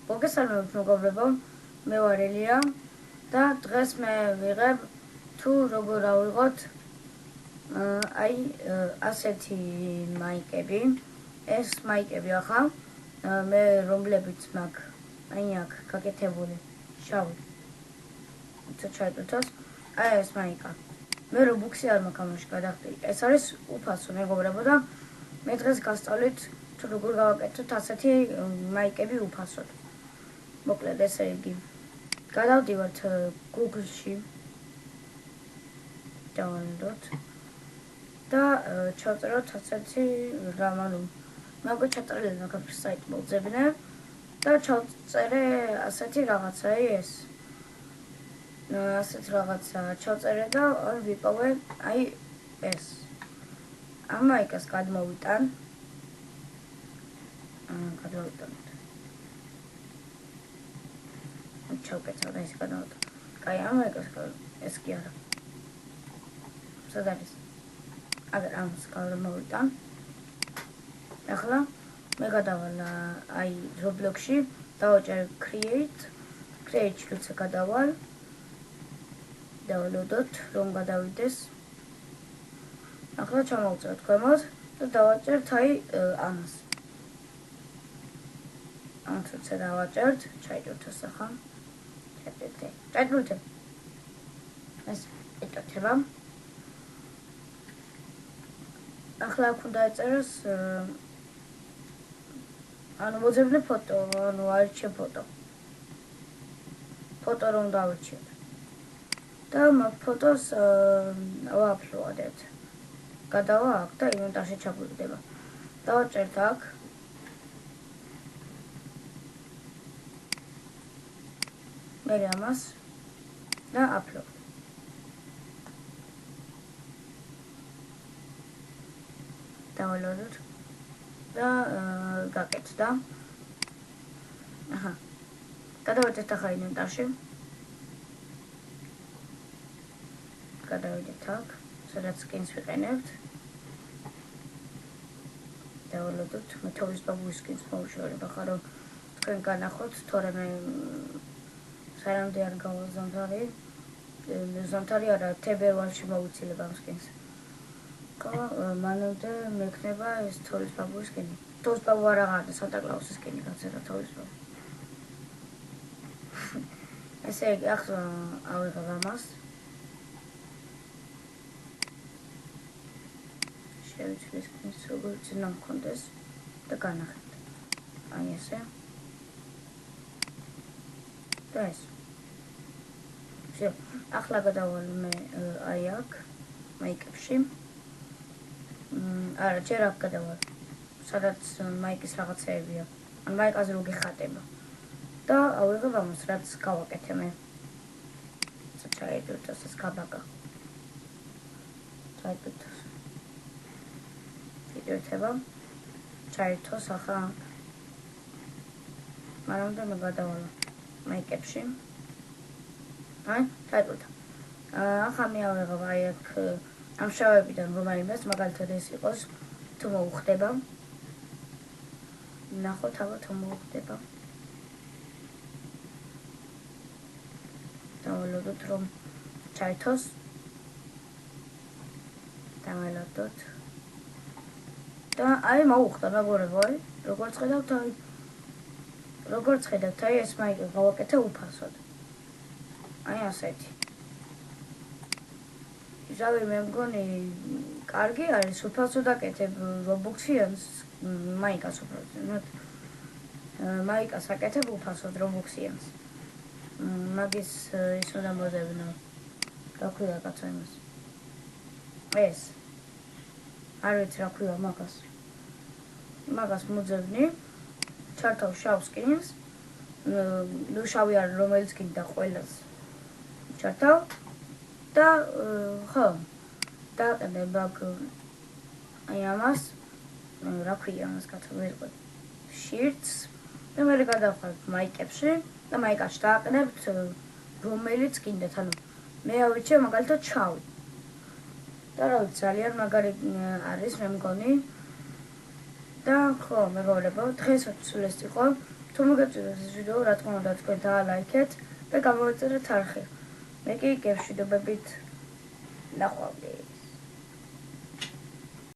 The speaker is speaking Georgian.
მოგესალმებით მეგობრებო, მე ვარ ელია და დღეს მე ვიღებ თუ როგორ ავიღოთ ასეთი მაიკები. ეს მაიკები ახლა მე რომლებიც მაქვს აქ გაკეთებული შავი. ჩაიტვირთოს. ეს მაიკა. მე რობუქსი არ მაქვს ამაში გადახდილი. ეს არის უფასო მეგობრებო და მე დღეს გასწავლით თუ როგორ გავაკეთოთ ასეთი მაიკები უფასოდ. მოკლედ ესე იგი გადავდივართ Google-ში დავანლოდოთ და ჩავწეროთ ასეთი რამ მე უკვე ჩაწერილი მაქვს საიტი მოძებნე და ჩავწერე ასეთი რაღაცა ეს ასეთ რაღაცა ჩავწერე და ვიპოვე ეს ამ მაიკას გადმოვიტან ჩავკეცავ და ის გადავიტან. კაი, ამ მაიკას ეს კი არა. სად არის? აგერ ამას გადმოვიტან. ახლა მე გადავალ Roblox-ში, დავაჭერ create-ში როცა გადავალ. დავალოდოთ, რომ გადავიდეს. ახლა ჩამოვწეროთ ქვემოთ და დავაჭერთ ამას. ამას როცა დავაჭერთ, ჩაიტვირთოს ახლა. ჩაიტვირთე. ეს ეტოქება. ახლა აქ უნდა ეწეროს მოძებნე ფოტო, არჩევ ფოტო. ფოტო რომ დავირჩიოთ. და მაგ ფოტოს ვაპლოდებ. გადავა აქ და ინვენტარში ჩაგვიგდება. დავაჭერთ აქ. მე ამას და upload. დავალოდოთ და გაკეთდა. აჰა. გადავიდეთ ახლა ინვენტარში. გადავიდეთ აქ, სადაც skins ვიყენებთ. დავალოდოთ, მე თავის ბაბუის skins მოვიშორებ, ახლა რომ თქვენ განახოთ, თორემ სანამდე არ გავაზამთარი. ზამთარი არა, თებერვალში მოვიცილებ ამ skins. მანამდე მექნება ეს თორის ბაბუის skins. თორის ბაბუ არ აღარ სანტა კლაუსის skins გაწერა თორის ბაბუ. ესე იგი, ახლა ავიღებ ამას. შევიცვლი skins როგორც უნდა მქონდეს და განახეთ. ესე. და ეს. ახლა გადავალ მე აქ მაიკებში. არა, ჯერ აქ გადავალ. სადაც მაიკის რაღაცეებია. ან მაიკაზე რო გეხატება. და ავიღებ ამას, რაც გავაკეთე მე. ჩაიტვირთოს ეს კაბაკა. ჩაიტვირთოს. იტვირთება. ჩაიტვირთოს ახლა. მანამდე მე გადავალ მაიკებში. ჩაიტვირთა. ახლა მე ავიღებ აქ ამ შავებიდან რომელიმეს, მაგალითად ეს იყოს, თუ მოუხდება. ნახოთ ალბათ თუ მოუხდება. დავალოდოთ რომ ჩაითოს. დავალოდოთ. და მოუხდა მეგობრებო, როგორც ხედავთ, ეს მაიკი გავაკეთე უფასოდ. ასეთი. ჟავი მე მგონი კარგი არის, უფასოდ აკეთებ Roblox-ი მაიკას უფასოდ. მაიკას აკეთებ უფასოდ Roblox-ი. მაგის ის უნდა მოძებნო. რა ქვია კაცო იმას? ეს. არ ვიცი რა ქვია მაგას. მაგას მოძებნი. ჩართავ შავ skins. შავი არ რომელიც გინდა ყველას. ჩართავ და ხო. დააყენებ ამას. რა ქვია ამას კაცო ვერ ვიყო. shirts და მე გადავხართ მაიკებში და მაიკაში დააყენებთ რომელიც გინდათ. ანუ მე ავირჩიე მაგალითად შავი. და რა ვიცი ძალიან მაგარი არის მე მგონი. და ხო, მეგობრებო, დღესაც სულ ეს იყო. თუ მოგეწონათ ეს ვიდეო, რა თქმა უნდა, თქვენ დაალაიქეთ და გამოვაწერეთ არხი. მე კი გემშვიდობებით ნახვამდის.